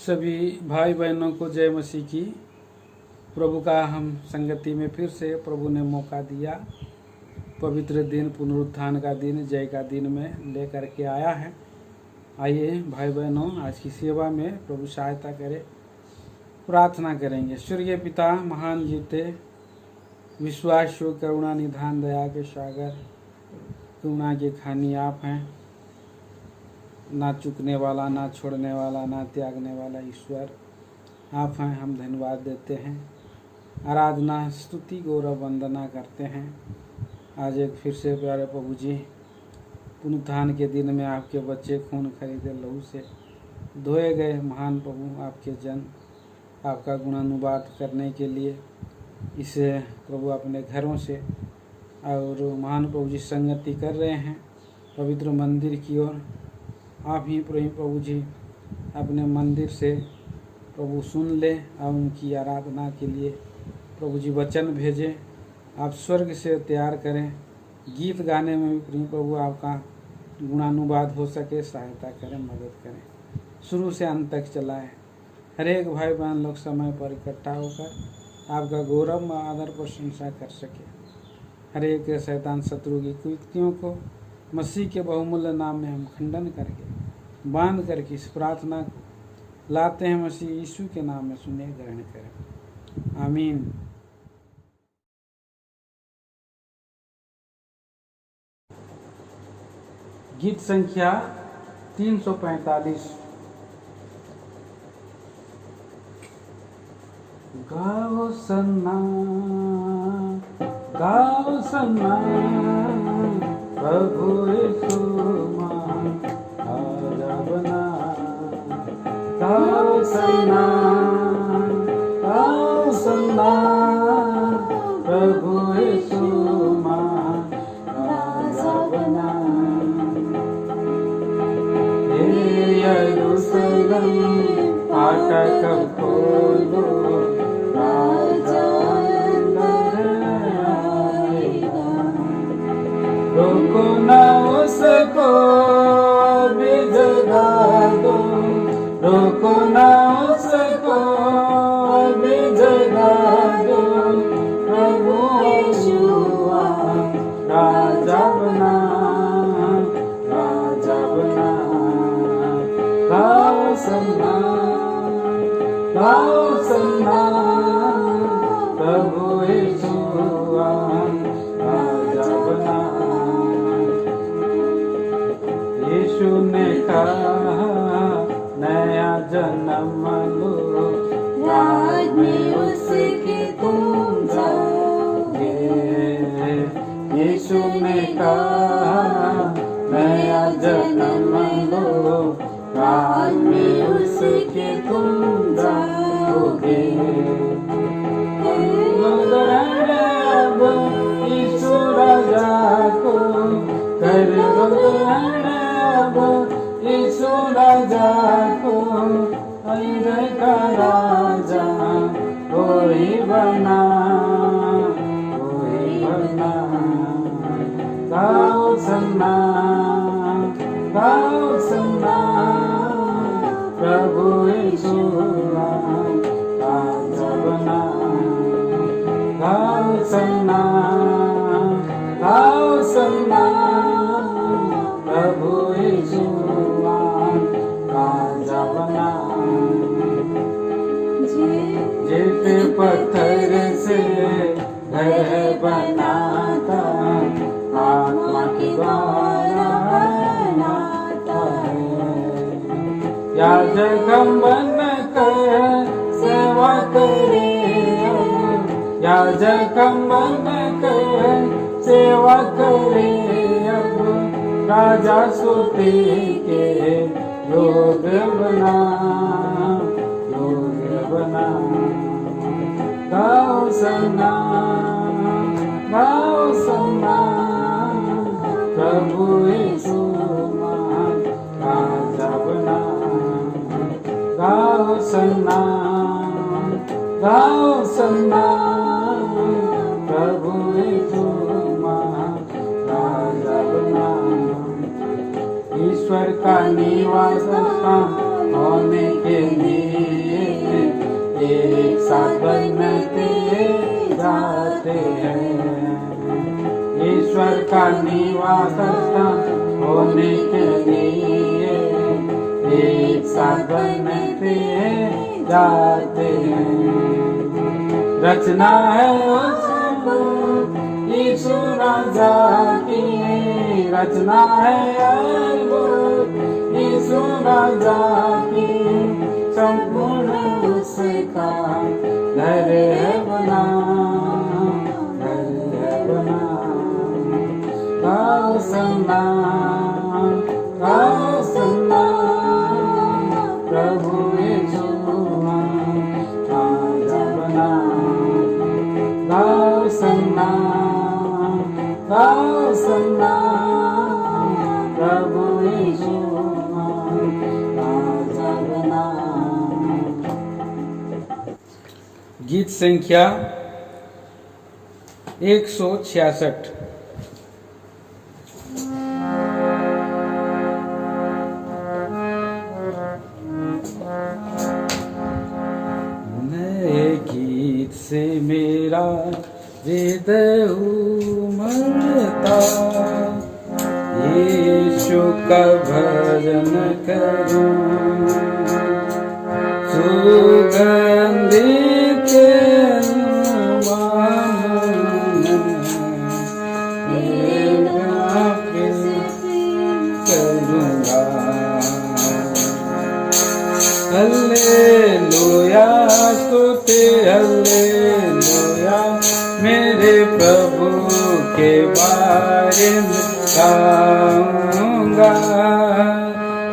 सभी भाई बहनों को जय मसीह की। प्रभु का हम संगति में फिर से प्रभु ने मौका दिया। पवित्र दिन, पुनरुत्थान का दिन, जय का दिन में लेकर के आया है। आइए भाई बहनों, आज की सेवा में प्रभु सहायता करे। प्रार्थना करेंगे। स्वर्गीय पिता, महान जीते, विश्वास व करुणा निधान, दया के सागर, करुणा के खानी आप हैं। ना चुकने वाला, ना छोड़ने वाला, ना त्यागने वाला ईश्वर आप हैं। हम धन्यवाद देते हैं, आराधना, स्तुति, गौरव, वंदना करते हैं। आज एक फिर से प्यारे प्रभु जी, पुनरुत्थान के दिन में आपके बच्चे खून खरीदे लहू से धोए गए महान प्रभु, आपके जन आपका गुणानुवाद करने के लिए इसे प्रभु अपने घरों से और महान प्रभु जी संगति कर रहे हैं पवित्र मंदिर की ओर। आप ही प्रभु जी अपने मंदिर से प्रभु सुन ले और उनकी आराधना के लिए प्रभु जी वचन भेजें। आप स्वर्ग से तैयार करें, गीत गाने में भी प्रभु आपका गुणानुवाद हो सके, सहायता करें, मदद करें, शुरू से अंत तक चलाएं। हर एक भाई बहन लोग समय पर इकट्ठा होकर आपका गौरव व आदर प्रशंसा कर सके। हर एक शैतान शत्रु की कृत्यों को मसीह के बहुमूल्य नाम में हम खंडन करके बांध करके इस प्रार्थना को लाते हैं मसीह यीशु के नाम में, सुने, ग्रहण करें, आमीन। गीत संख्या 345। गाओ सन्ना, गाओ सन्ना, प्रभु यीशु महान राजा बना। गाओ सन्ना, गाओ सन्ना, प्रभु यीशु महान राजा बना। हे यरूशलेम फाटक खोलो, रोको ना उसको भी जगा दो, रोको ना उसको भी जगा दो। प्रभु यीशु राजा बना, राजा बना। गाओ सन्ना, गाओ सन्ना, प्रभु यीशु राजा बना। यीशु ने कहा नया जन्म लो, राज में उसके तुम जाओगे। यीशु ने कहा नया जन्म लो, राज में उसके तुम जाओगे। अब यीशु राजा को कर यीशु राजा को, अंदर का राजा कोई बना, कोई बना। गाओ सन्ना, गाओ सन्ना, प्रभु यीशु राजा बना। गाओ सन्ना, गाओ सन्ना, प्रभु यीशु राजा बना। जैसे पत्थर से घर बनाता, आत्मा के द्वारा बनाता है। याजक हम बनकर सेवा करे, याजक हम बनकर सेवा करे। राजा सोते के योग बना, योग बना। गाओ सन्ना, गाओ सन्ना, प्रभु यीशु महान राजा बना। गाओ सन्ना, गाओ सन्ना, प्रभु यीशु महान राजा बना। ईश्वर का निवास स्थान होने के लिए हैं। ईश्वर का निवास स्थान होने के लिए एक साथ बनते जाते हैं। रचना है उसको यीशु राजा की, रचना है यीशु राजा की, संपूर्ण उसका घर बना, घर बना। गाओ सुना, गाओ सुना, प्रभु यीशु राजा बना। गाओ सुना, गाओ सुना, प्रभु यीशु राजा बना। गीत संख्या 166। नए गीत से मेरा हृदय उमड़ता, यीशु का भजन करूं। सुगंधित करूंगा। हल्लेलुया स्तुति हल्लेलुया, मेरे प्रभु के बारे में गाऊंगा।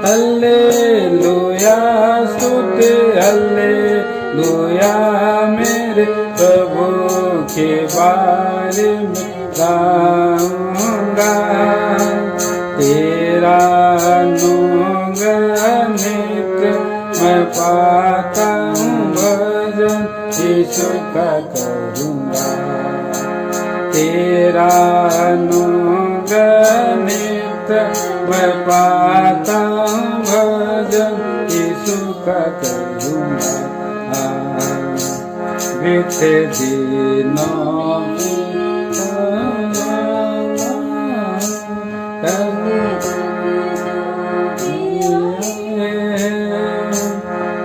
हल्लेलुया स्तुति हल्लेलुया, मेरे प्रभु के बारे में गाऊंगा। तेरा अनुग्रह मैं पाता हूँ, भजन यीशु का करूँगा। तेरा अनुग्रह मैं पाता हूँ, भजन यीशु का करूँगा। बीते दिनों में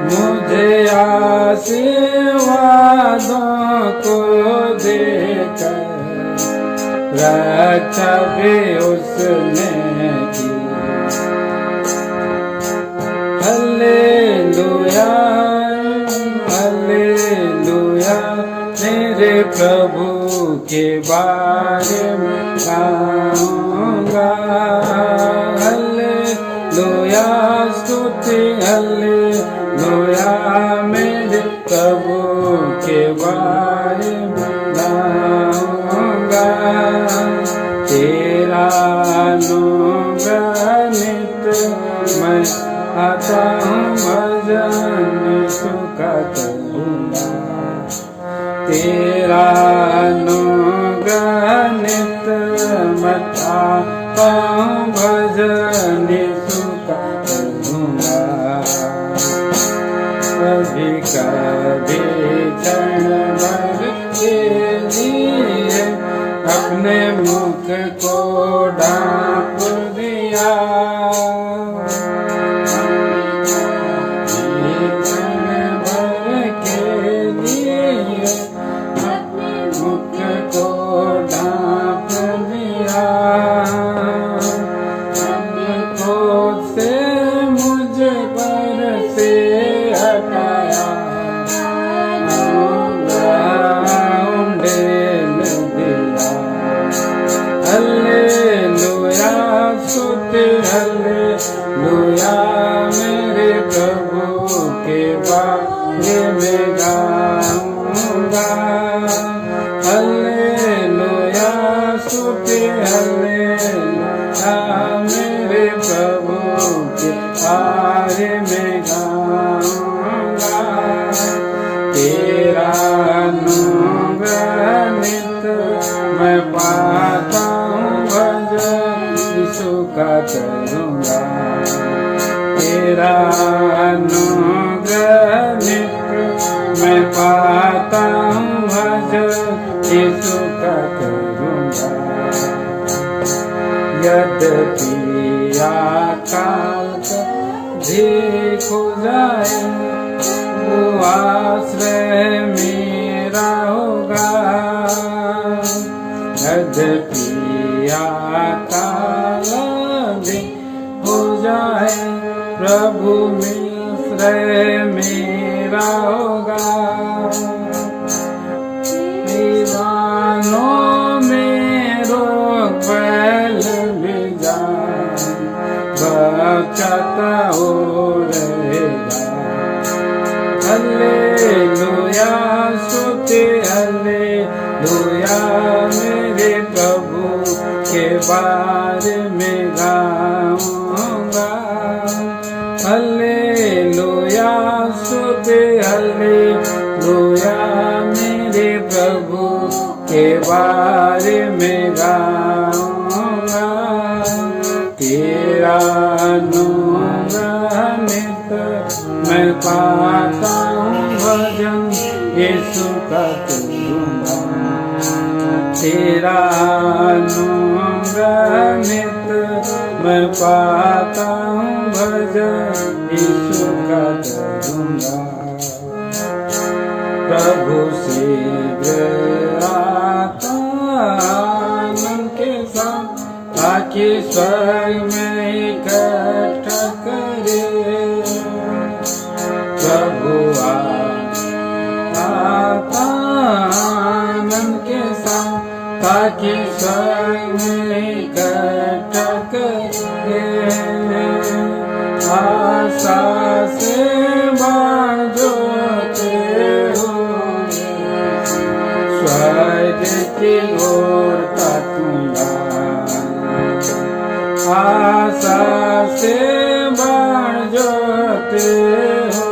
मुझे आशीर्वादों को देकर रक्षा भी उसने की। हल्लेलुया हल्लेलुया, मेरे प्रभु के बारे में गाऊंगा। हल्लेलुया स्तुति हल्लेलुया, मेरे प्रभु के बारे में गाऊंगा। तेरा अनुग्रह नित्य मैं आता हूँ, भजन यीशु का करूँगा। तेरा अनुग्रह नित्य मैं आता हूँ, भजन यीशु का करूँगा। कभी कभी क्षण भर के लिए अपने मुख को ढांप दिया। क्षण भर के लिए अपने मुख को ढांप दिया। क्रोध से मुझ पर से हटाया, यद्यपि अकाल कभी खो जाए, वो आश्रय मेरा होगा। यद्यपि अकाल भी हो जाए, प्रभु आश्रय मेरा होगा। दीवानों में रोग फैल भी जाए, बचाता हो रहेगा। हालेलुया स्तुति हालेलुया, मेरे प्रभु के बारे में गाऊंगा। हालेलुया स्तुति हालेलुया, मेरे प्रभु के बारे में गाऊंगा। तेरा अनुग्रह नित मैं पाता हूँ, भजन यीशु का करूँगा। तेरा अनुग्रह नित मैं पाता हूँ, भजन यीशु का करूँगा। प्रभु शीघ्र आता आनंद के साथ, ताकि स्वर्ग में इकट्ठा करे। प्रभु आता आनंद के साथ, ताकि स्वर्ग में इकट्ठा करे। आशा से बांधोते हो, स्वर्ग की ओर ताकूंगा। आशा से बांधोते हो,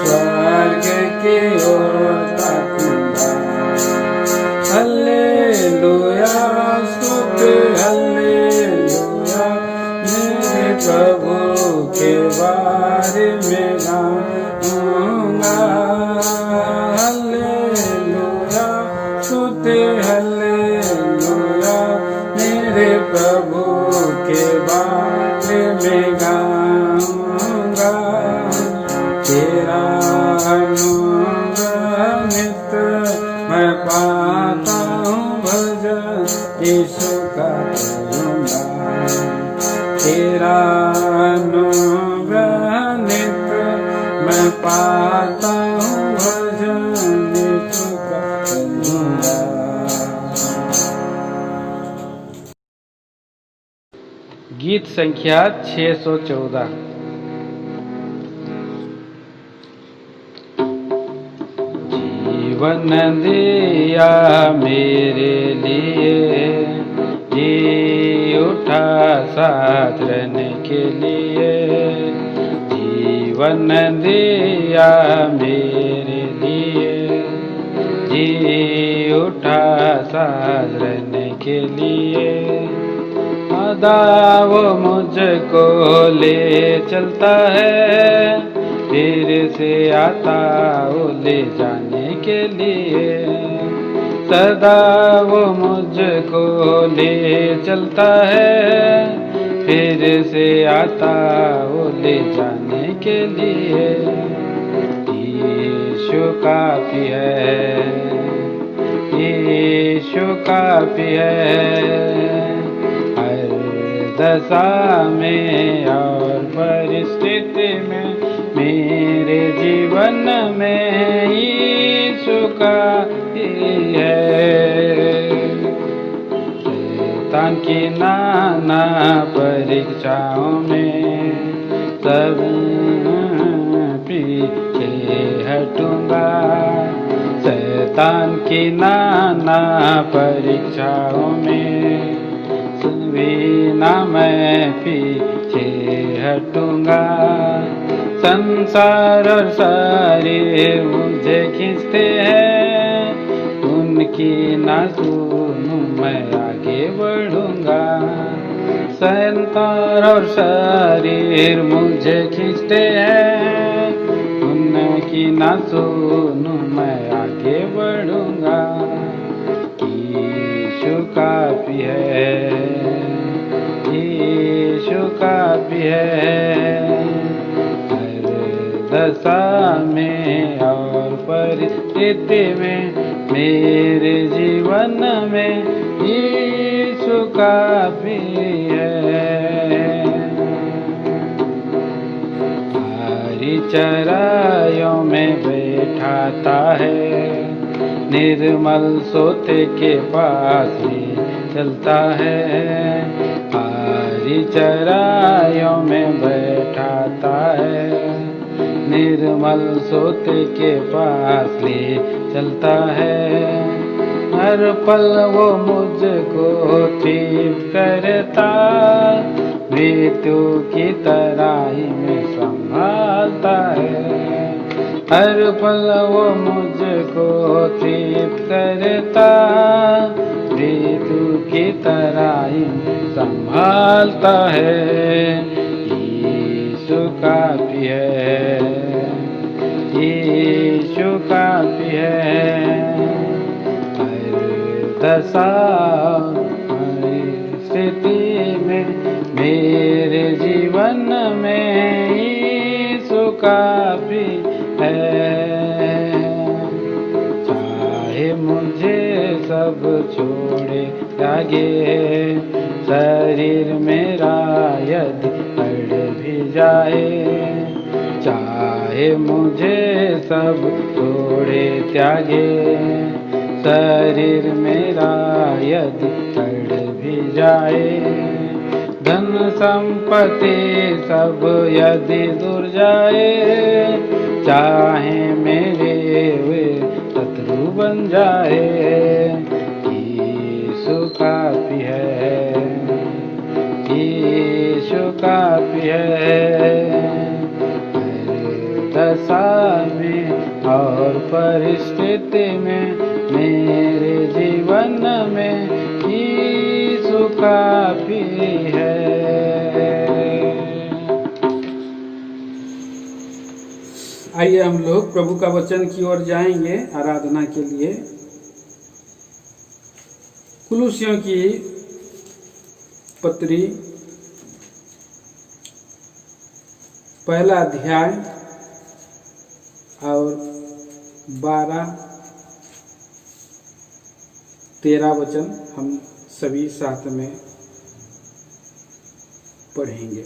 स्वर्ग की ओर ताकूंगा। हालेलुया स्तुति हालेलुया, मेरे प्रभु के बारे में गाऊंगा। हालेलुया स्तुति हालेलुया, मेरे प्रभु के बारे में गाऊंगा। तेरा अनुग्रह नित मैं पाता हूँ, भजन यीशु का करूँगा। तेरा अनुग्रह नित मैं पाता हूँ, भजन यीशु का करूँगा। गीत संख्या 614। जीवन दिया मेरे लिए, जी उठा साथ रहने के लिए। जीवन दिया मेरे लिए, जी उठा साथ रहने के लिए। सदा वो मुझको ले चलता है, फिर से आता वो ले जाने के लिए। सदा वो मुझको ले चलता है, फिर से आता वो ले जाने के लिए। यीशु काफी है, यीशु काफी है, हर दशा में और परिस्थिति में मेरे जीवन में यीशु काफी है। शैतान की नाना परीक्षाओं में सब पीछे हटूंगा। शैतान की नाना परीक्षाओं में सभी ना मैं पीछे हटूंगा। संसार और सारे मुझे खींचते हैं, उनकी ना सुनूं मैं आगे बढ़ूंगा। संसार और शरीर मुझे खींचते हैं, उनकी ना सुनूं मैं आगे बढ़ूंगा। यीशु काफी है, है। हर दशा में और परिस्थिति में मेरे जीवन में यीशु काफी है। हरी चराइयों में बैठाता है, निर्मल सोते के पास भी चलता है। हरी चराइयों में बैठाता है, निर्मल सोते के पास ले चलता है। हर पल वो मुझको ठीक करता, मृत्यु की तराई में संभालता है। हर पल वो मुझको ठीक करता, मृत्यु की तराई में संभालता है। यीशु काफी है, यीशु काफी है। हर दशा स्थिति में मेरे जीवन में यीशु काफी है। चाहे मुझे सब छोड़े लागे, शरीर मेरा यदि अड़ भी जाए। चाहे मुझे सब छोड़े त्यागे, शरीर मेरा यदि अड़ भी जाए। धन संपत्ति सब यदि दूर जाए, चाहे मेरे वे शत्रु बन जाए। यीशु काफी है, यीशु काफी है। दशा में और परिस्थिति में मेरे जीवन में यीशु काफी है। आइए हम लोग प्रभु का वचन की ओर जाएंगे आराधना के लिए। कुलुसियों की पत्री पहला अध्याय और 12-13 वचन हम सभी साथ में पढ़ेंगे।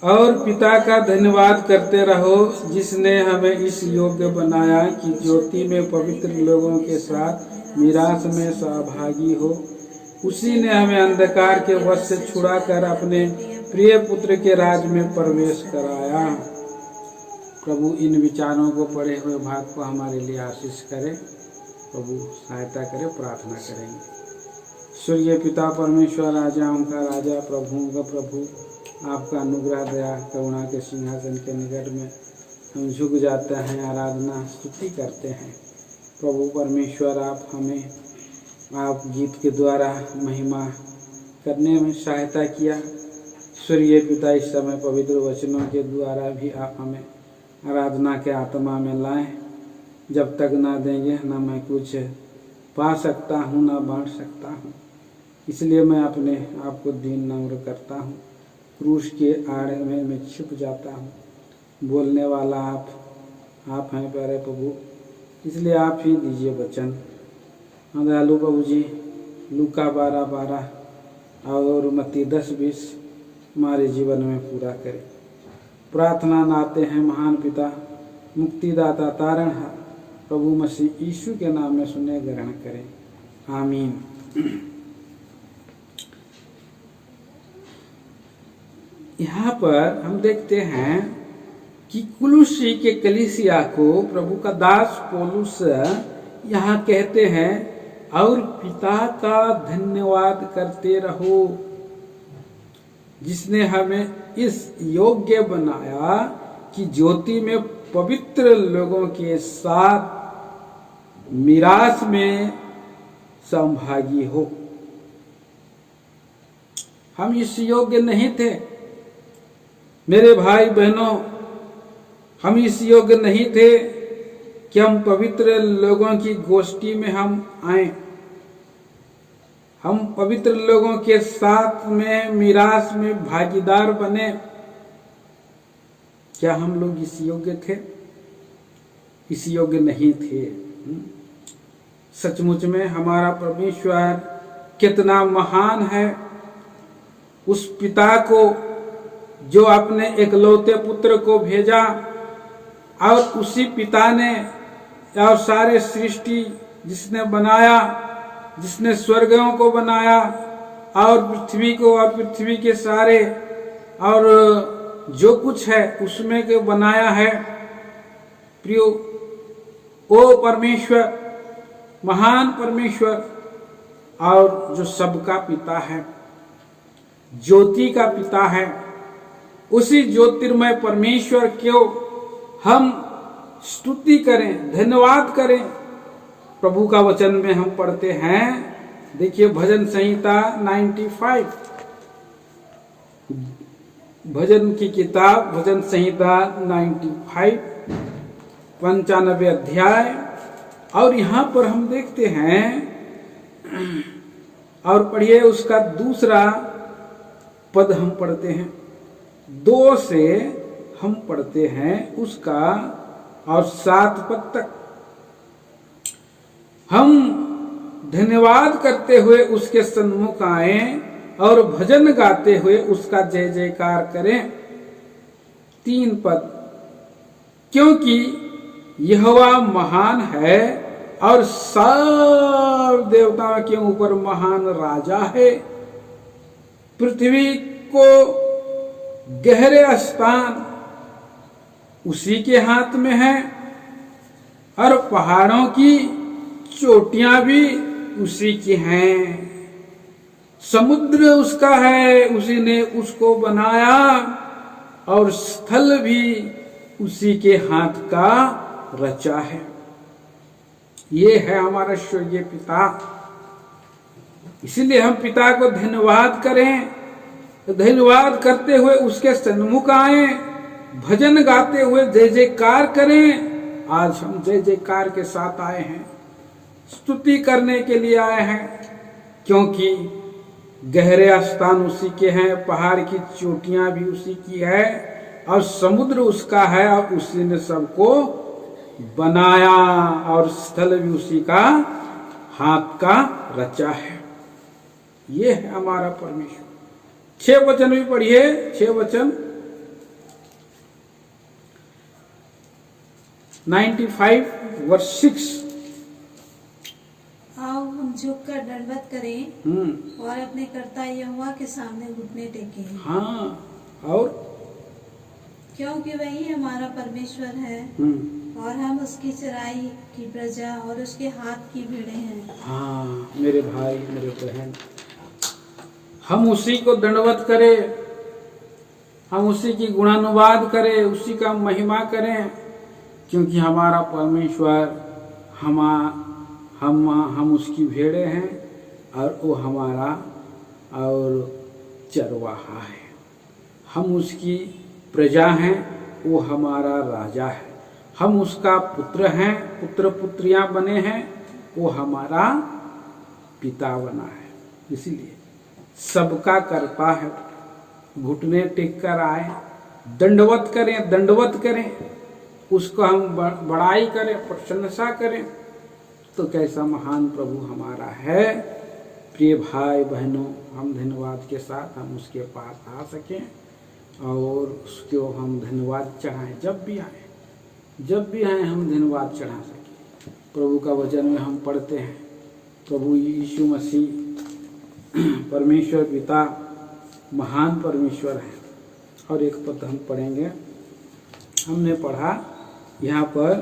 और पिता का धन्यवाद करते रहो, जिसने हमें इस योग्य बनाया कि ज्योति में पवित्र लोगों के साथ मीरास में सहभागी हो। उसी ने हमें अंधकार के वश से छुड़ाकर अपने प्रिय पुत्र के राज में प्रवेश कराया। प्रभु इन विचारों को पढ़े हुए भाग को हमारे लिए आशीष करे, प्रभु सहायता करे। प्रार्थना करेंगे। स्वर्गीय पिता परमेश्वर, राजाओं का राजा, प्रभुओं का प्रभु, आपका अनुग्रह दया करुणा के सिंहासन के निकट में हम झुक जाते हैं, आराधना स्तुति करते हैं। प्रभु परमेश्वर, आप हमें आप गीत के द्वारा महिमा करने में सहायता किया। स्वर्गीय पिता, इस समय पवित्र वचनों के द्वारा भी आप हमें आराधना के आत्मा में लाएं। जब तक ना देंगे ना मैं कुछ पा सकता हूँ ना बांट सकता हूँ, इसलिए मैं अपने आप को दीन नम्र करता हूँ। क्रूस के आड़ में मैं छिप जाता हूँ। बोलने वाला आप हैं प्यारे प्रभु, इसलिए आप ही दीजिए वचन। दयालु प्रभु जी, लूका 12:12 और मत्ती 10:20 हमारे जीवन में पूरा करें। प्रार्थना नाते हैं महान पिता, मुक्तिदाता, तारणहार प्रभु मसीह यीशु के नाम में सुने ग्रहण करें, आमीन। यहाँ पर हम देखते हैं कि कुलुसी के कलीसिया को प्रभु का दास पौलुस यहाँ कहते हैं, और पिता का धन्यवाद करते रहो, जिसने हमें इस योग्य बनाया कि ज्योति में पवित्र लोगों के साथ मीरास में संभागी हो। हम इस योग्य नहीं थे मेरे भाई बहनों, हम इस योग्य नहीं थे कि हम पवित्र लोगों की गोष्ठी में हम आए। हम पवित्र लोगों के साथ में मीरास में भागीदार बने। क्या हम लोग इस योग्य थे? इस योग्य नहीं थे। सचमुच में हमारा परमेश्वर कितना महान है। उस पिता को जो अपने एकलौते पुत्र को भेजा, और उसी पिता ने और सारे सृष्टि जिसने बनाया, जिसने स्वर्गों को बनाया और पृथ्वी को और पृथ्वी के सारे और जो कुछ है उसमें के बनाया है। प्रियो, ओ परमेश्वर, महान परमेश्वर, और जो सबका पिता है, ज्योति का पिता है, उसी ज्योतिर्मय परमेश्वर को हम स्तुति करें, धन्यवाद करें। प्रभु का वचन में हम पढ़ते हैं, देखिए भजन संहिता 95, भजन की किताब भजन संहिता 95, 95 अध्याय। और यहाँ पर हम देखते हैं, और पढ़िए उसका दूसरा पद हम पढ़ते हैं, 2 से हम पढ़ते हैं उसका, और 7 पद तक हम धन्यवाद करते हुए उसके सन्मुख आए और भजन गाते हुए उसका जय जयकार करें। 3 पद, क्योंकि यहोवा महान है और सब देवताओं के ऊपर महान राजा है। पृथ्वी को गहरे स्थान उसी के हाथ में है, और पहाड़ों की चोटियां भी उसी की हैं। समुद्र उसका है, उसी ने उसको बनाया, और स्थल भी उसी के हाथ का रचा है। ये है हमारा स्वर्गीय पिता। इसीलिए हम पिता को धन्यवाद करें, धन्यवाद करते हुए उसके सन्मुख आए, भजन गाते हुए जय जयकार करें। आज हम जय जयकार के साथ आए हैं, स्तुति करने के लिए आए हैं, क्योंकि गहरे स्थान उसी के हैं, पहाड़ की चोटियां भी उसी की है, और समुद्र उसका है, और उसी ने सबको बनाया, और स्थल भी उसी का हाथ का रचा है। ये है हमारा परमेश्वर। 6 वचन भी पढ़िए, 6 वचन 95 वर्ष 6। आओ हम झुककर दंडवत करें और अपने कर्ता यहोवा के सामने घुटने टेकें। हाँ, और क्योंकि वही हमारा परमेश्वर है और हम उसकी चराई की प्रजा और उसके हाथ की भेड़ें हैं। हाँ मेरे भाई, मेरे बहन, हम उसी को दंडवत करें, हम उसी की गुणानुवाद करें, उसी का महिमा करें, क्योंकि हमारा परमेश्वर हम उसकी भेड़े हैं, और वो हमारा और चरवाहा है। हम उसकी प्रजा हैं, वो हमारा राजा है। हम उसका पुत्र हैं, पुत्र पुत्रियां बने हैं, वो हमारा पिता बना है। इसीलिए सबका करता है, घुटने टेक कर आए, दंडवत करें, दंडवत करें, उसको हम बड़ाई करें, प्रशंसा करें। तो कैसा महान प्रभु हमारा है। प्रिय भाई बहनों, हम धन्यवाद के साथ हम उसके पास आ सकें और उसको हम धन्यवाद चढ़ाएं। जब भी आए हम धन्यवाद चढ़ा सकें। प्रभु का वचन में हम पढ़ते हैं, प्रभु यीशु मसीह परमेश्वर पिता महान परमेश्वर है। और एक पद हम पढ़ेंगे, हमने पढ़ा यहाँ पर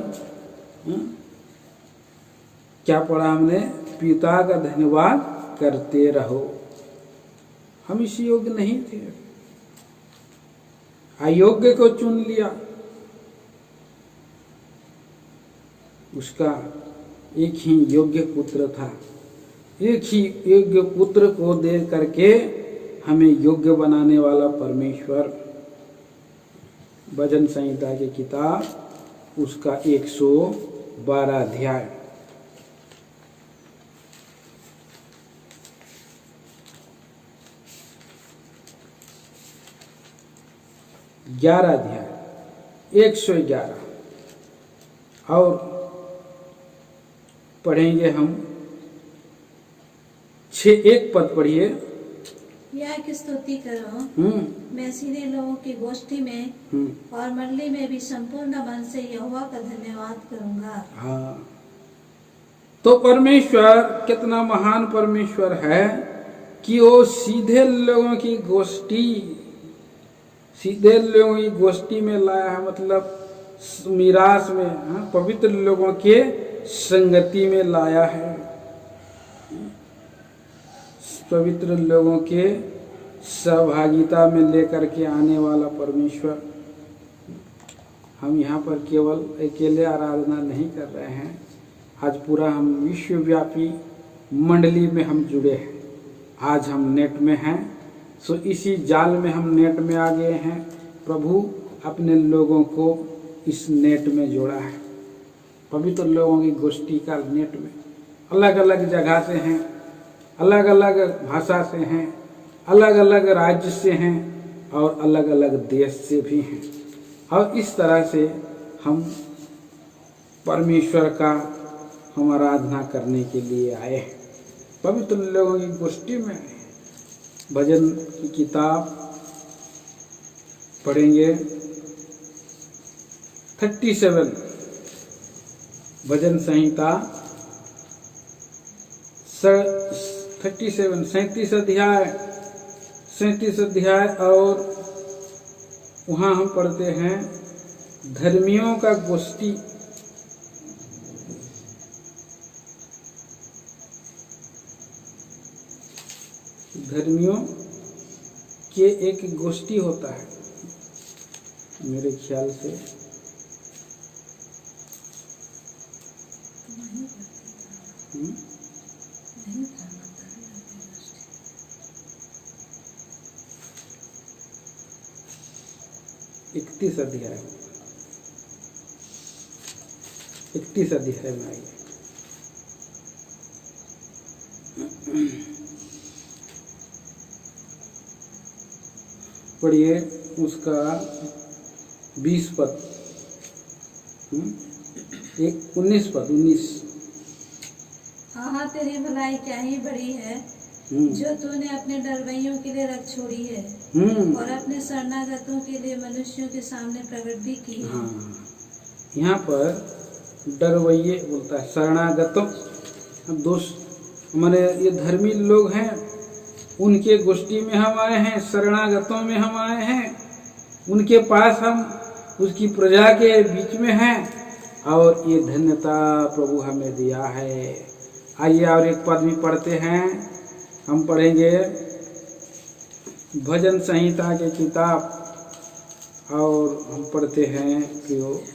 क्या पढ़ा हमने? पिता का धन्यवाद करते रहो। हम इस योग्य नहीं थे, अयोग्य को चुन लिया। उसका एक ही योग्य पुत्र था, एक ही योग्य पुत्र को दे करके हमें योग्य बनाने वाला परमेश्वर। भजन संहिता की किताब उसका 112 अध्याय। 11 अध्याय 111 और पढ़ेंगे हम 1 पद पढ़िए। यह की स्तुति करो, मैं सीधे लोगों की गोष्ठी में और मंडली में भी संपूर्ण मन से यहोवा का धन्यवाद करूंगा। हाँ, तो परमेश्वर कितना महान परमेश्वर है कि वो सीधे लोगों की गोष्ठी में लाया है, मतलब मिरास में, हाँ, पवित्र लोगों के संगति में लाया है। पवित्र लोगों के सहभागिता में लेकर के आने वाला परमेश्वर। हम यहाँ पर केवल अकेले आराधना नहीं कर रहे हैं, आज पूरा हम विश्वव्यापी मंडली में हम जुड़े हैं। आज हम नेट में हैं, सो इसी जाल में हम नेट में आ गए हैं। प्रभु अपने लोगों को इस नेट में जोड़ा है, पवित्र लोगों की गोष्ठी का नेट में। अलग अलग जगह से हैं, अलग अलग भाषा से हैं, अलग अलग राज्य से हैं और अलग अलग देश से भी हैं। और इस तरह से हम परमेश्वर का हम आराधना करने के लिए आए हैं, पवित्र लोगों की गोष्ठी में आए हैं। भजन की किताब पढ़ेंगे 37 भजन संहिता 37 अध्याय और वहाँ हम पढ़ते हैं धर्मियों का गोष्ठी। धर्मियों के एक गोष्ठी होता है मेरे ख्याल से, इकतीस अध्याय में आइए। पढ़िए उसका 20 पद, 19 पद। हाँ, तेरी भलाई क्या ही बड़ी है जो तूने अपने डरवैयों के लिए रख छोड़ी है और अपने शरणागतों के लिए मनुष्यों के सामने प्रकट भी की है। हाँ, यहाँ पर डरवैये बोलता है, शरणागतों। अब दोस्त हमारे ये धर्मी लोग हैं, उनके गोष्ठी में हम आए हैं, शरणागतों में हम आए हैं, उनके पास हम उसकी प्रजा के बीच में हैं और ये धन्यता प्रभु हमें दिया है। आइए और एक पद भी पढ़ते हैं। हम पढ़ेंगे भजन संहिता के किताब और हम पढ़ते हैं कि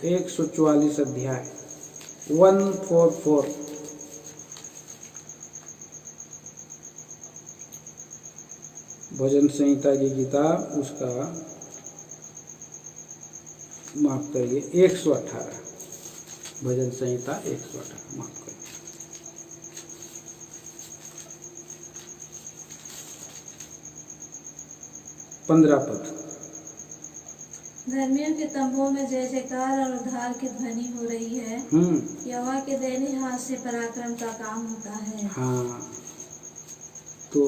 144 अध्याय 144। भजन संहिता की किताब उसका माफ करिए 118। भजन संहिता 118 माफ करिए। 15 पद। धर्मियों के तंबुओं में जय जयकार और उद्धार की ध्वनि हो रही है। यहोवा के दैनिक हाथ से पराक्रम का काम होता है। हाँ, तो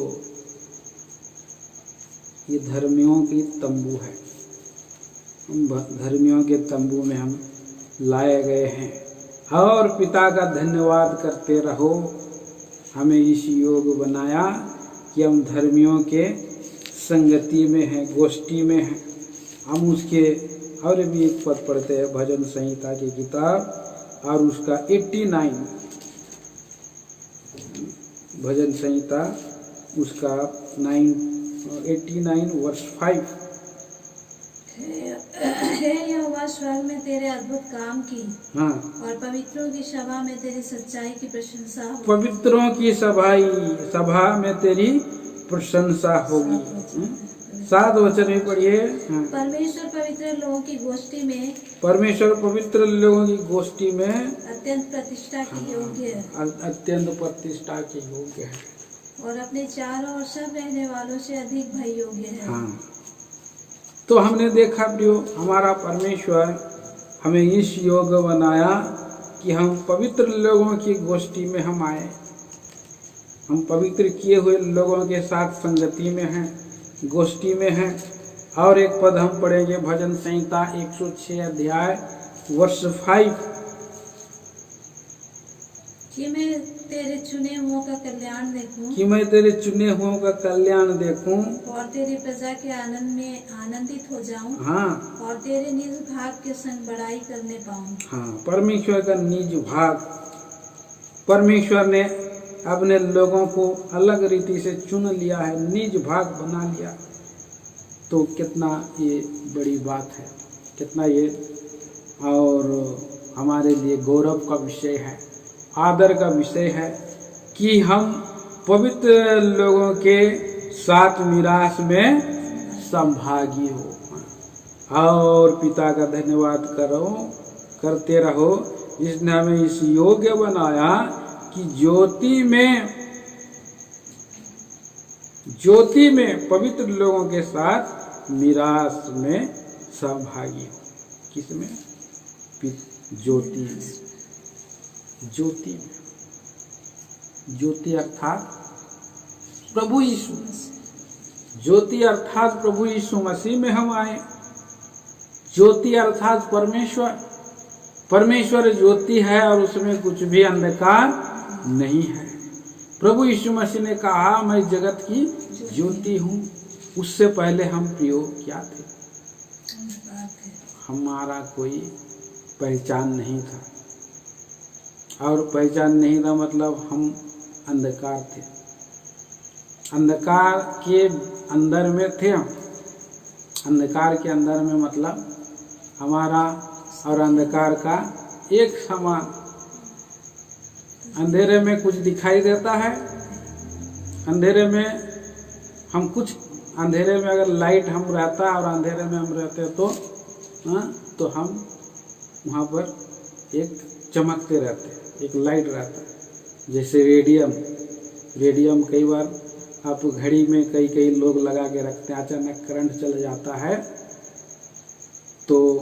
ये धर्मियों की तंबू है। धर्मियों के तंबू में हम लाए गए हैं और पिता का धन्यवाद करते रहो, हमें इस योग बनाया कि हम धर्मियों के संगति में हैं, गोष्ठी में हैं। हम उसके और भी एक पद पढ़ते हैं भजन संहिता की किताब और उसका 89 भजन संहिता उसका 89 वर्ष 5। हे यहोवा, स्वर्ग में तेरे अद्भुत काम की, हाँ, और पवित्रों की सभा में तेरी सच्चाई की प्रशंसा होगी। पवित्रों की सभा में तेरी प्रशंसा होगी। 7 वचन में पढ़िए। परमेश्वर पवित्र लोगों की गोष्ठी में, परमेश्वर पवित्र लोगों की गोष्ठी में अत्यंत प्रतिष्ठा की योग्य है, अत्यंत प्रतिष्ठा के योग्य है और अपने चारों ओर सब रहने वालों से अधिक भय योग्य है। हाँ, तो हमने देखा प्रियो, हमारा परमेश्वर हमें इस योग्य बनाया कि हम पवित्र लोगों की गोष्ठी में हम आए। हम पवित्र किए हुए लोगों के साथ संगति में हैं, गोष्ठी में हैं। और एक पद हम पढ़ेंगे, भजन संहिता 106 अध्याय वर्ष 5। कि मैं तेरे चुने हुओं का कल्याण देखूं, कि मैं तेरे चुने हुओं का कल्याण देखूं और तेरी प्रजा के आनंद में आनंदित हो जाऊं, हाँ और तेरे निज भाग के संग बड़ाई करने पाऊं। हाँ, परमेश्वर का निज भाग। परमेश्वर ने अपने लोगों को अलग रीति से चुन लिया है, निज भाग बना लिया। तो कितना ये बड़ी बात है, कितना ये और हमारे लिए गौरव का विषय है, आदर का विषय है कि हम पवित्र लोगों के साथ मिरास में संभागी हो। और पिता का धन्यवाद करते रहो जिसने हमें इस योग्य बनाया कि ज्योति में पवित्र लोगों के साथ मिरास में सहभागी हो। किसमें? ज्योति में। ज्योति में, ज्योति अर्थात प्रभु यीशु। ज्योति अर्थात प्रभु यीशु मसीह में हम आए। ज्योति अर्थात परमेश्वर। परमेश्वर ज्योति है और उसमें कुछ भी अंधकार नहीं है। प्रभु यीशु मसीह ने कहा, मैं जगत की ज्योति हूँ। उससे पहले हम प्रियो क्या थे? हमारा कोई पहचान नहीं था, और पहचान नहीं था मतलब हम अंधकार थे। अंधकार के अंदर में थे हम। अंधकार के अंदर में मतलब हमारा और अंधकार का एक समान। अंधेरे में कुछ दिखाई देता है, अंधेरे में हम कुछ, अंधेरे में अगर लाइट हम रहता और अंधेरे में हम रहते तो हम वहाँ पर एक चमकते रहते, एक लाइट रहता। जैसे रेडियम कई बार आप घड़ी में कई लोग लगा के रखते हैं, अचानक करंट चल जाता है तो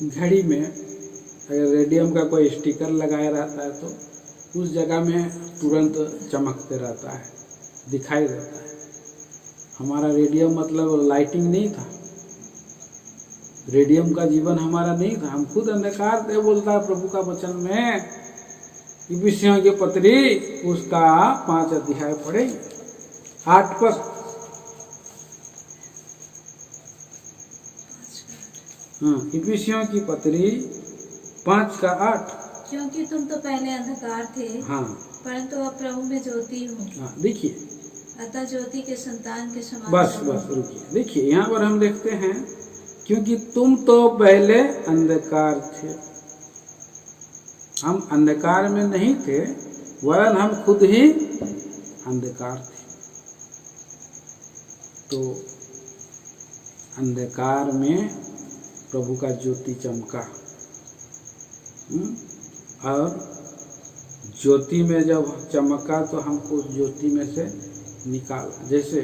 घड़ी में अगर रेडियम का कोई स्टिकर लगाया रहता है तो उस जगह में तुरंत चमकते रहता है, दिखाई देता है। हमारा रेडियम मतलब लाइटिंग नहीं था, रेडियम का जीवन हमारा नहीं था। हम खुद अंधकार थे, बोलता है प्रभु का वचन में। इफिसियों की पत्री उसका 5 अध्याय पढ़े 8 पर। हाँ, इफिसियों की पत्री 5 का 8। क्योंकि तुम तो पहले अंधकार थे, हाँ, परंतु अब प्रभु में ज्योति हो। हाँ, देखिए, अतः ज्योति के संतान के समान। बस रुकिए, देखिए यहाँ पर हम देखते हैं, क्योंकि तुम तो पहले अंधकार थे। हम अंधकार में नहीं थे, वरन हम खुद ही अंधकार थे। तो अंधकार में प्रभु का ज्योति चमका, और ज्योति में जब चमका तो हमको ज्योति में से निकाला। जैसे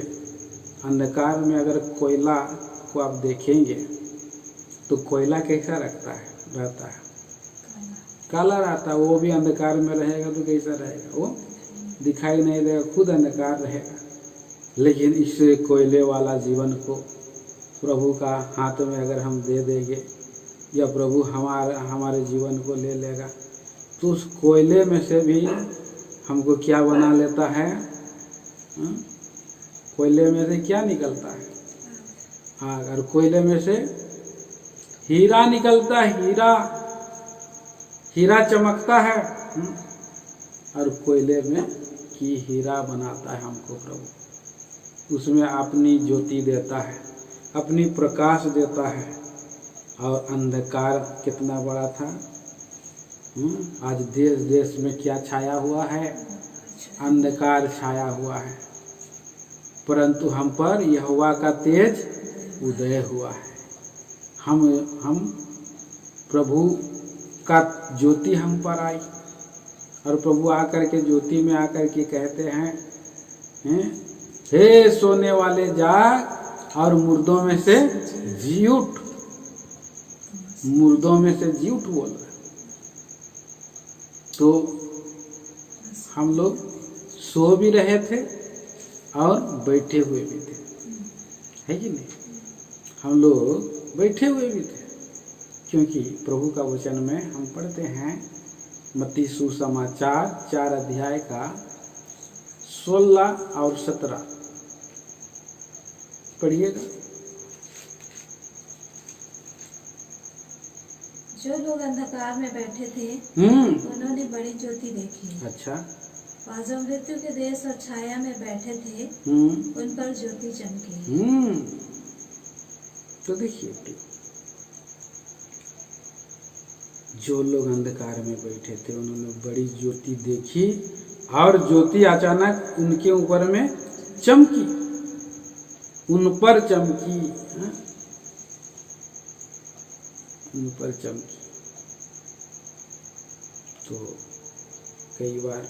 अंधकार में अगर कोयला को आप देखेंगे तो कोयला कैसा रहता है? काला रहता है। वो भी अंधकार में रहेगा तो कैसा रहेगा? वो दिखाई नहीं देगा, खुद अंधकार रहेगा। लेकिन इस कोयले वाला जीवन को प्रभु का हाथ में अगर हम दे देंगे, या प्रभु हमारे जीवन को ले लेगा, तो उस कोयले में से भी हमको क्या बना लेता है? कोयले में से क्या निकलता है? आग। और कोयले में से हीरा निकलता है, हीरा चमकता है। और कोयले में की हीरा बनाता है हमको प्रभु। उसमें अपनी ज्योति देता है, अपनी प्रकाश देता है। और अंधकार कितना बड़ा था। आज देश देश में क्या छाया हुआ है? अंधकार छाया हुआ है, परंतु हम पर यहोवा का तेज उदय हुआ है। हम प्रभु का ज्योति हम पर आई, और प्रभु आकर के ज्योति में आकर के कहते हैं, हे सोने वाले जाग, और मुर्दों में से जी उठ, मुर्दों में से जी उठ बोल रहा है। तो हम लोग सो भी रहे थे और बैठे हुए भी थे, है कि नहीं? हम लोग बैठे हुए भी थे, क्योंकि प्रभु का वचन में हम पढ़ते हैं मत्ती सुसमाचार 4 अध्याय का 16 और 17 पढ़िएगा। जो लोग अंधकार में बैठे थे उन्होंने बड़ी ज्योति देखी। अच्छा। और जो मृत्यु के देश और छाया में बैठे थे उन पर ज्योति चमकी। तो देखिए, जो लोग अंधकार में बैठे थे उन्होंने बड़ी ज्योति देखी और ज्योति अचानक उनके ऊपर में चमकी, उन पर चमकी, उन पर चमकी। तो कई बार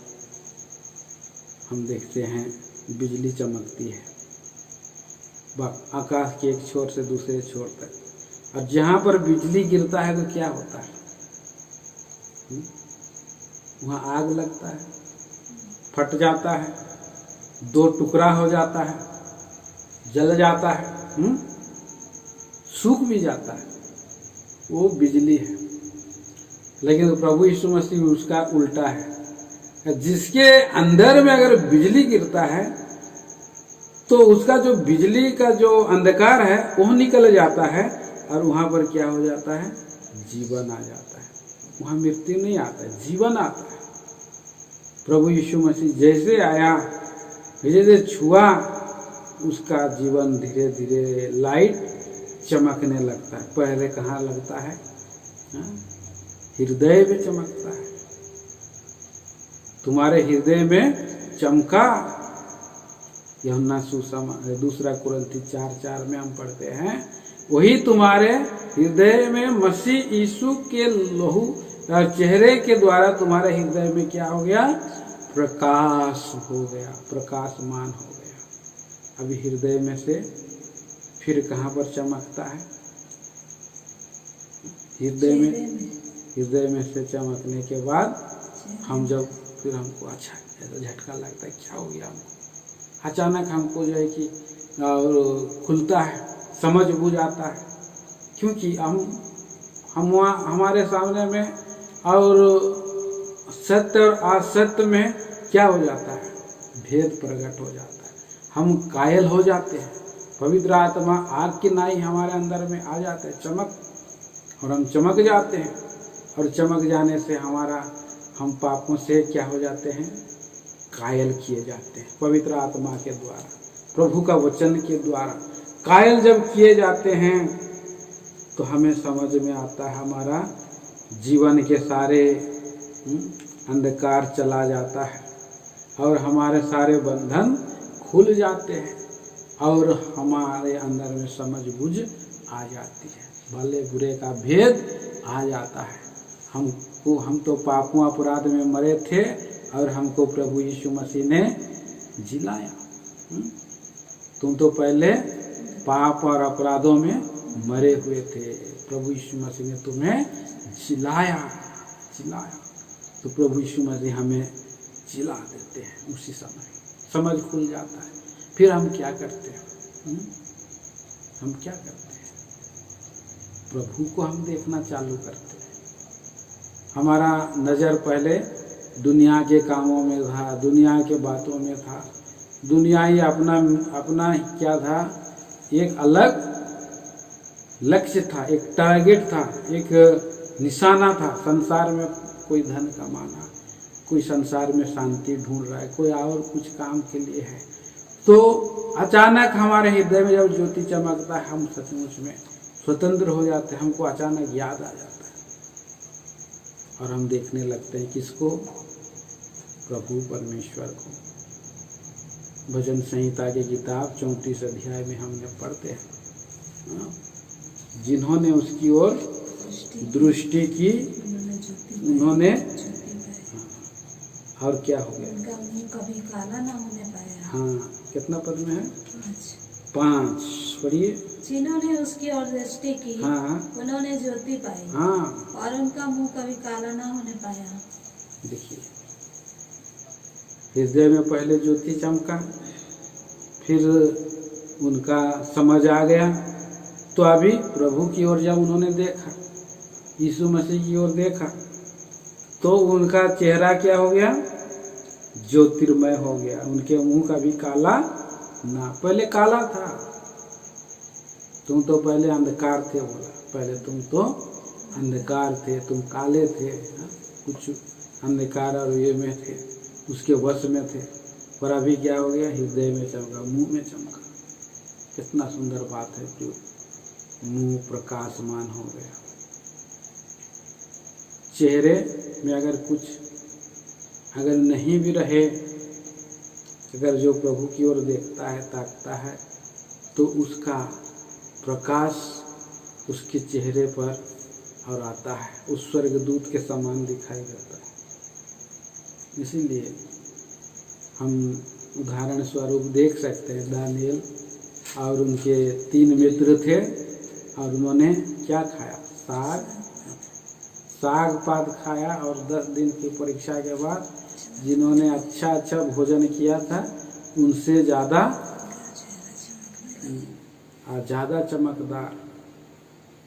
हम देखते हैं बिजली चमकती है आकाश के एक छोर से दूसरे छोर तक, और जहां पर बिजली गिरता है तो क्या होता है? वहां आग लगता है, फट जाता है, 2 टुकड़ा हो जाता है, जल जाता है, सूख भी जाता है, वो बिजली है। लेकिन प्रभु यीशु मसीह उसका उल्टा है। जिसके अंदर में अगर बिजली गिरता है तो उसका जो बिजली का जो अंधकार है वो निकल जाता है, और वहां पर क्या हो जाता है? जीवन आ जाता है। वहां मृत्यु नहीं आता है, जीवन आता है। प्रभु यीशु मसीह जैसे आया, जैसे छुआ, उसका जीवन धीरे धीरे लाइट चमकने लगता है। पहले कहाँ लगता है? हृदय में चमकता है। तुम्हारे हृदय में चमका, यूहन्ना सुसमाचार 2 कुरिन्थी 4:4 में हम पढ़ते हैं, वही तुम्हारे हृदय में मसीह यीशु के लहू और चेहरे के द्वारा तुम्हारे हृदय में क्या हो गया? प्रकाश हो गया, प्रकाशमान हो गया। अभी हृदय में से फिर कहाँ पर चमकता है? हृदय में से चमकने के बाद हम जब फिर हमको अच्छा झटका लगता है, क्या हो गया हमको? अचानक हमको जो है कि खुलता है, समझ बुझ आता है, क्योंकि हम हमारे सामने में और सत्य और असत्य में क्या हो जाता है? भेद प्रकट हो जाता है। हम कायल हो जाते हैं। पवित्र आत्मा आग की नाई हमारे अंदर में आ जाते हैं, चमक, और हम चमक जाते हैं, और चमक जाने से हम पापों से क्या हो जाते हैं? कायल किए जाते हैं। पवित्र आत्मा के द्वारा, प्रभु का वचन के द्वारा कायल जब किए जाते हैं तो हमें समझ में आता है, हमारा जीवन के सारे अंधकार चला जाता है और हमारे सारे बंधन खुल जाते हैं और हमारे अंदर में समझ बुझ आ जाती है, भले बुरे का भेद आ जाता है। हम तो पापों अपराध में मरे थे और हमको प्रभु यीशु मसीह ने जिलाया। तुम तो पहले पाप और अपराधों में मरे हुए थे, प्रभु यीशु मसीह ने तुम्हें जिलाया। तो प्रभु यीशु मसीह हमें जिला देते हैं, उसी समय समझ खुल जाता है। फिर हम क्या करते हैं? हम क्या करते हैं? प्रभु को हम देखना चालू करते हैं। हमारा नज़र पहले दुनिया के कामों में था, दुनिया के बातों में था, दुनिया ही अपना क्या था? एक अलग लक्ष्य था, एक टारगेट था, एक निशाना था। संसार में कोई धन कमाना, कोई संसार में शांति ढूंढ रहा है, कोई और कुछ काम के लिए है। तो अचानक हमारे हृदय में जब ज्योति चमकता है, हम सचमुच में स्वतंत्र हो जाते हैं। हमको अचानक याद आ जाता है और हम देखने लगते हैं किसको? प्रभु परमेश्वर को। भजन संहिता की किताब 34 अध्याय में हमने पढ़ते हैं, जिन्होंने उसकी ओर दृष्टि की उन्होंने, और क्या हो गया? कभी काला ना होने पाया। हाँ, कितना पद में है? 5 पढ़िए। जिन्होंने उसकी ओर दृष्टि की हाँ उन्होंने ज्योति पाई हाँ, और उनका मुंह कभी काला ना होने पाया। देखिए हृदय में पहले ज्योति चमका, फिर उनका समझ आ गया, तो अभी प्रभु की ओर जब उन्होंने देखा, यीशु मसीह की ओर देखा, तो उनका चेहरा क्या हो गया? ज्योतिर्मय हो गया। उनके मुंह का भी काला ना, पहले काला था। तुम तो पहले अंधकार थे, बोला पहले तुम तो अंधकार थे, तुम काले थे, कुछ अंधकार और ये में थे, उसके वश में थे, पर अभी क्या हो गया? हृदय में चमका, मुंह में चमका। कितना सुंदर बात है, जो मुंह प्रकाशमान हो गया। चेहरे में अगर कुछ अगर नहीं भी रहे, अगर जो प्रभु की ओर देखता है, ताकता है, तो उसका प्रकाश उसके चेहरे पर और आता है, उस स्वर्गदूत के समान दिखाई देता है। इसीलिए हम उदाहरण स्वरूप देख सकते हैं, दानियल और उनके 3 मित्र थे, और उन्होंने क्या खाया? साग पात खाया, और 10 दिन की परीक्षा के बाद जिन्होंने अच्छा भोजन किया था, उनसे ज़्यादा चमकदार,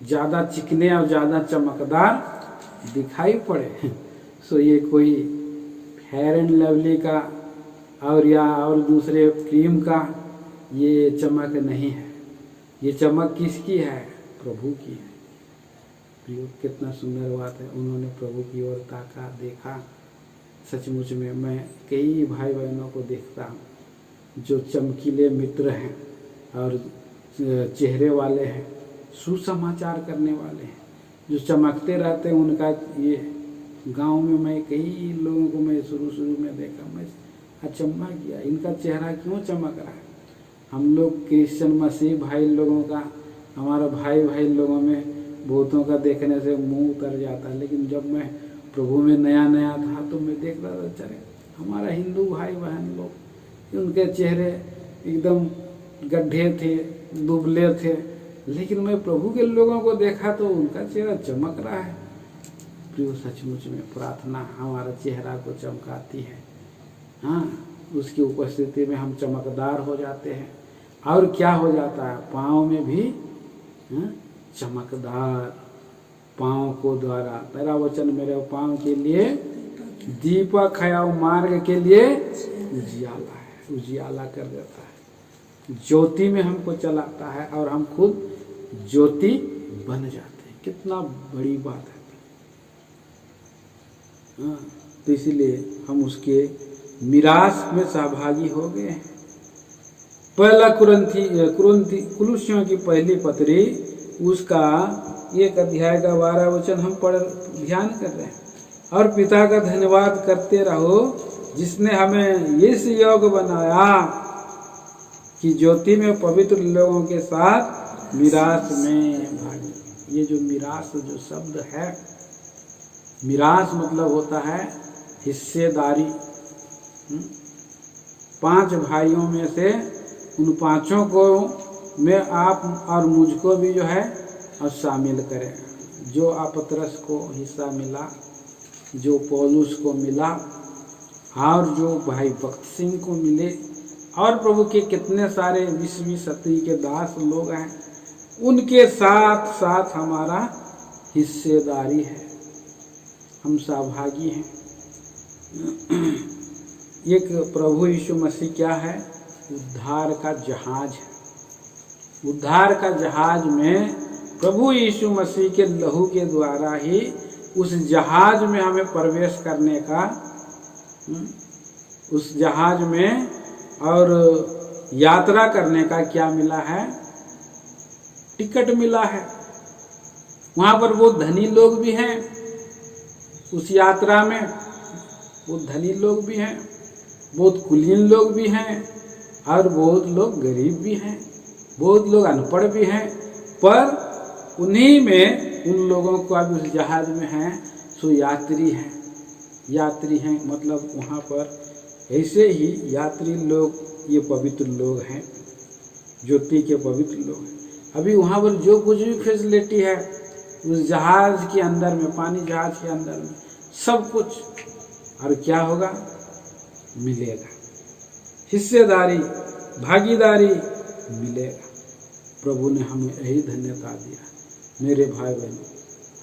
ज़्यादा चिकने और ज़्यादा चमकदार दिखाई पड़े। सो ये कोई फेयर एंड लवली का और दूसरे क्रीम का ये चमक नहीं है। ये चमक किसकी है? प्रभु की है। कितना सुंदर बात है। उन्होंने प्रभु की ओर ताका, देखा। सचमुच में मैं कई भाई बहनों को देखता हूँ जो चमकीले मित्र हैं और चेहरे वाले हैं, सुसमाचार करने वाले हैं, जो चमकते रहते हैं। उनका ये गांव में मैं कई लोगों को मैं शुरू में देखा, मैं अचंभा किया, इनका चेहरा क्यों चमक रहा है। हम लोग क्रिश्चियन मसीह भाई लोगों का, हमारा भाई लोगों में बहुतों का देखने से मुंह उतर जाता है, लेकिन जब मैं प्रभु में नया था तो मैं देख रहा था, चले हमारा हिंदू भाई बहन लोग, उनके चेहरे एकदम गड्ढे थे, दुबले थे, लेकिन मैं प्रभु के लोगों को देखा तो उनका चेहरा चमक रहा है। प्रिय, सचमुच में प्रार्थना हमारा चेहरा को चमकाती है। हाँ, उसकी उपस्थिति में हम चमकदार हो जाते हैं। और क्या हो जाता है? पाँव में भी चमकदार, पाँव को द्वारा, तेरा वचन मेरे पाँव के लिए दीपक है और मार्ग के लिए उजियाला है, उजियाला कर देता है, ज्योति में हमको चलाता है और हम खुद ज्योति बन जाते हैं। कितना बड़ी बात है। हाँ, तो इसीलिए हम उसके मिरास में सहभागी हो गए हैं। पहला कुलुस्सियों की पहली पत्री, उसका 1 अध्याय का 12 वचन हम ध्यान कर रहे हैं। और पिता का धन्यवाद करते रहो जिसने हमें इस योग बनाया कि ज्योति में पवित्र लोगों के साथ मिरास में भागी। ये जो मिरास जो शब्द है, मिरास मतलब होता है हिस्सेदारी। 5 भाइयों में से उन 5 को में आप और मुझको भी जो है और शामिल करें। जो पतरस को हिस्सा मिला, जो पौलुस को मिला, और जो भाई भक्त सिंह को मिले, और प्रभु के कितने सारे 20वीं सदी के दास लोग हैं, उनके साथ साथ हमारा हिस्सेदारी है, हम सहभागी हैं। एक प्रभु यीशु मसीह क्या है? उद्धार का जहाज है। उद्धार का जहाज में प्रभु यीशु मसीह के लहू के द्वारा ही उस जहाज में हमें प्रवेश करने का, उस जहाज में और यात्रा करने का क्या मिला है? टिकट मिला है। वहाँ पर वो धनी लोग भी हैं, उस यात्रा में वो धनी लोग भी हैं, बहुत कुलीन लोग भी हैं, और बहुत लोग गरीब भी हैं, बहुत लोग अनपढ़ भी हैं, पर उन्हीं में उन लोगों को अब उस जहाज में हैं सो यात्री हैं। यात्री हैं मतलब वहाँ पर ऐसे ही यात्री लोग, ये पवित्र लोग हैं। ज्योति के पवित्र लोग हैं। अभी वहाँ पर जो कुछ भी फैसिलिटी है उस जहाज के अंदर में, पानी जहाज के अंदर में सब कुछ, और क्या होगा, मिलेगा, हिस्सेदारी, भागीदारी मिलेगा। प्रभु ने हमें यही धन्यता दिया। मेरे भाई बहनों,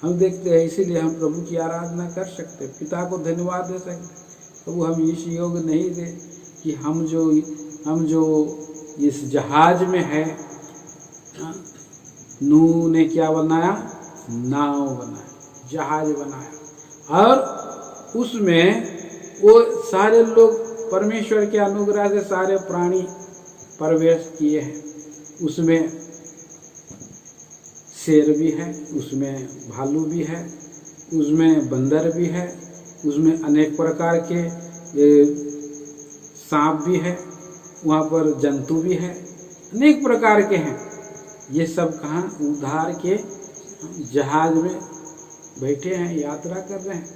हम देखते हैं, इसीलिए हम प्रभु की आराधना कर सकते, पिता को धन्यवाद दे सकते। प्रभु हम इस योग नहीं दे कि हम जो इस जहाज में है, नूह ने क्या बनाया, नाव बनाया, जहाज बनाया, और उसमें वो सारे लोग परमेश्वर के अनुग्रह से सारे प्राणी प्रवेश किए हैं। उसमें शेर भी है, उसमें भालू भी है, उसमें बंदर भी है, उसमें अनेक प्रकार के सांप भी है, वहाँ पर जंतु भी है, अनेक प्रकार के हैं। ये सब कहाँ, उद्धार के जहाज में बैठे हैं, यात्रा कर रहे हैं।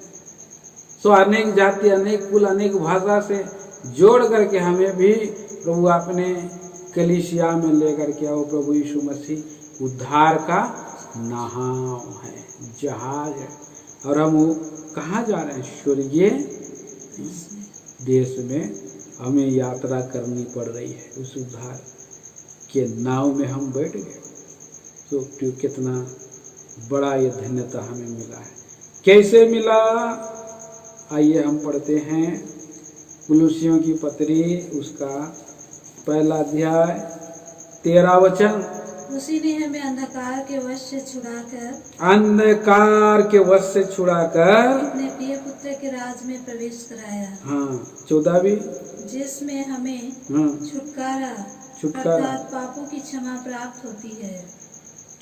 सो अनेक जाति, अनेक कुल, अनेक भाषा से जोड़ करके हमें भी प्रभु अपने कलीसिया में लेकर के आओ। प्रभु यीशु मसीह उद्धार का नाव है, जहाज है, और हम वो कहाँ जा रहे हैं, स्वर्गीय देश में हमें यात्रा करनी पड़ रही है। उस उद्धार के नाव में हम बैठ गए, तो कितना बड़ा ये धन्यता हमें मिला है। कैसे मिला, आइए हम पढ़ते हैं कुलुसियों की पत्री, उसका पहला अध्याय 13 वचन। उसी ने हमें अंधकार के वश से छुड़ाकर अपने प्रिय पुत्र के राज में प्रवेश कराया। हाँ, 14 भी, जिसमें हमें छुटकारा अर्थात पापों की क्षमा प्राप्त होती है।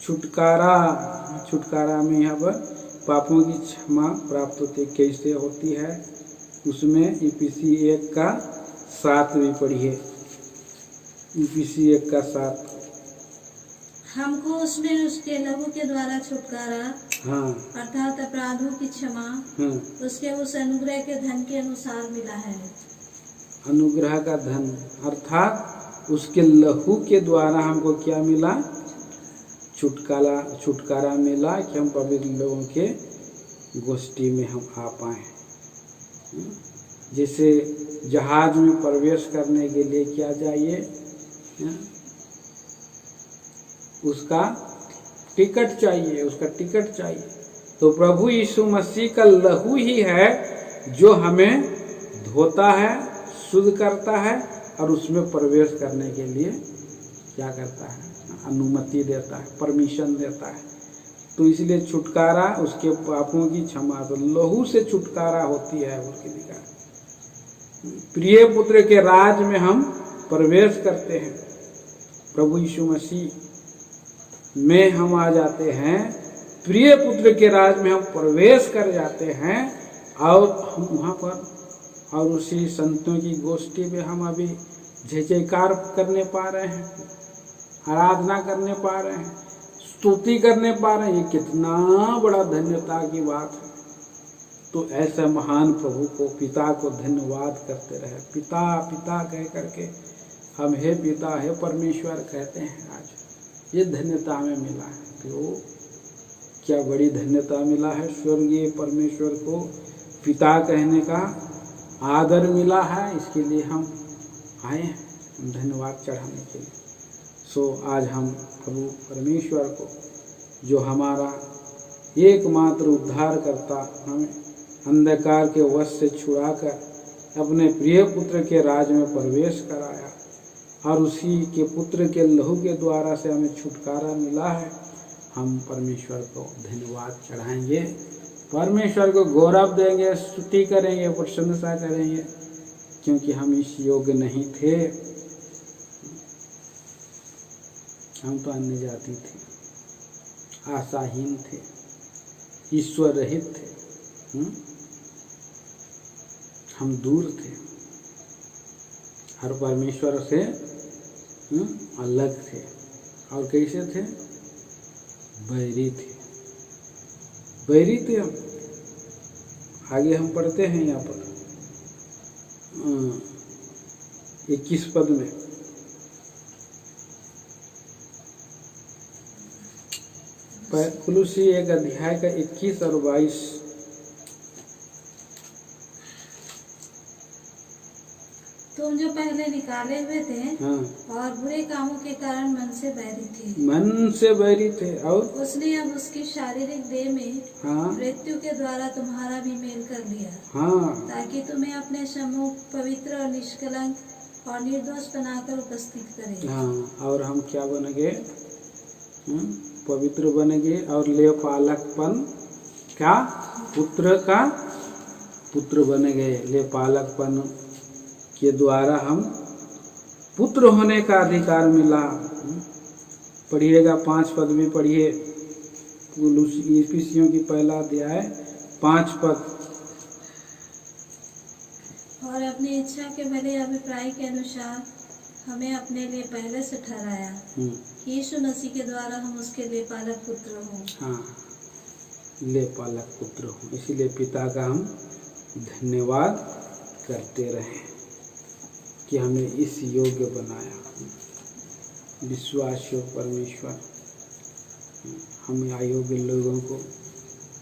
छुटकारा में यहाँ पर पापों की क्षमा प्राप्त होती है। कैसे होती है, उसमें इफिसी 1:7 भी पढ़िए। इफिसी 1:7। हमको उसमें उसके लहू के द्वारा छुटकारा, हाँ, अर्थात अपराधों की क्षमा, हाँ, उसके उस अनुग्रह के धन के अनुसार मिला है। अनुग्रह का धन अर्थात उसके लहू के द्वारा हमको क्या मिला, छुटकारा मिला कि हम पवित्र लोगों के गोष्ठी में हम आ पाए। जैसे जहाज में प्रवेश करने के लिए क्या चाहिए, उसका टिकट चाहिए। तो प्रभु यीशु मसीह का लहू ही है जो हमें धोता है, शुद्ध करता है, और उसमें प्रवेश करने के लिए क्या करता है, अनुमति देता है, परमिशन देता है। तो इसलिए छुटकारा, उसके पापों की क्षमा, तो लहू से छुटकारा होती है। उसके लिए प्रिय पुत्र के राज में हम प्रवेश करते हैं। प्रभु यीशु मसीह में हम आ जाते हैं, प्रिय पुत्र के राज में हम प्रवेश कर जाते हैं, और हम वहाँ पर और उसी संतों की गोष्ठी में हम अभी जय जयकार करने पा रहे हैं, आराधना करने पा रहे हैं, स्तुति करने पा रहे हैं। ये कितना बड़ा धन्यता की बात है। तो ऐसे महान प्रभु को, पिता को धन्यवाद करते रहे। पिता पिता कह करके हम हे पिता, हे परमेश्वर कहते हैं। आज ये धन्यता हमें मिला है। तो क्या बड़ी धन्यता मिला है, स्वर्गीय परमेश्वर को पिता कहने का आदर मिला है। इसके लिए हम आए हैं धन्यवाद चढ़ाने के लिए। सो आज हम प्रभु परमेश्वर को, जो हमारा एकमात्र उद्धार करता, हमें अंधकार के वश से छुड़ाकर अपने प्रिय पुत्र के राज में प्रवेश कराया, और उसी के पुत्र के लहू के द्वारा से हमें छुटकारा मिला है। हम परमेश्वर को धन्यवाद चढ़ाएंगे, परमेश्वर को गौरव देंगे, स्तुति करेंगे, प्रशंसा करेंगे, क्योंकि हम इस योग्य नहीं थे। हम तो अन्य जाति थे, आशाहीन थे, ईश्वर रहित थे, हम दूर थे और परमेश्वर से अलग थे। और कैसे थे, बैरी थे हम। आगे हम पढ़ते हैं यहाँ पर 21 पद में, कुलुसी 1 अध्याय का 21 और 22। तुम जो पहले निकाले हुए थे हाँ, और बुरे कामों के कारण मन से बैरी थे, मन से बैरी थे और उसने अब उसकी शारीरिक देह में हाँ मृत्यु के द्वारा तुम्हारा भी मेल कर लिया, हाँ ताकि तुम्हें अपने सम्मुख पवित्र और निष्कलंक और निर्दोष बनाकर उपस्थित करे। हाँ, और हम क्या बन गए? पवित्र बन गए और लेपालकपन का पुत्र बन गए। लेपालकपन के द्वारा हम पुत्र होने का अधिकार मिला। पढ़िएगा 5 पद भी पढ़िए, इफिसियों की 1 अध्याय 5 पद। और अपनी इच्छा के भले अभिप्राय के अनुसार हमें अपने लिए पहले से ठहराया कि यीशु मसीह के द्वारा हम उसके लिए पालक पुत्र हों। हाँ, ले पालक पुत्र हों। इसीलिए पिता का हम धन्यवाद करते रहें कि हमें इस योग्य बनाया। विश्वास योग परमेश्वर, हमें अयोग्य लोगों को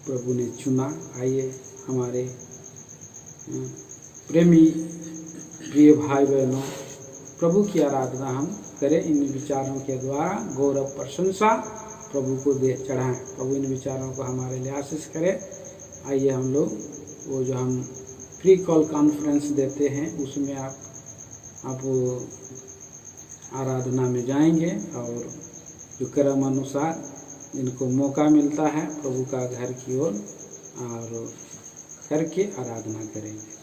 प्रभु ने चुना। आइए हमारे प्रेमी प्रिय भाई बहनों, प्रभु की आराधना हम करें। इन विचारों के द्वारा गौरव प्रशंसा प्रभु को दे चढ़ाएं। प्रभु इन विचारों को हमारे लिए आशीष करे। आइए हम लोग वो जो हम फ्री कॉल कॉन्फ्रेंस देते हैं उसमें आप आराधना में जाएंगे और जो क्रम अनुसार इनको मौका मिलता है प्रभु का घर की ओर और करके आराधना करेंगे।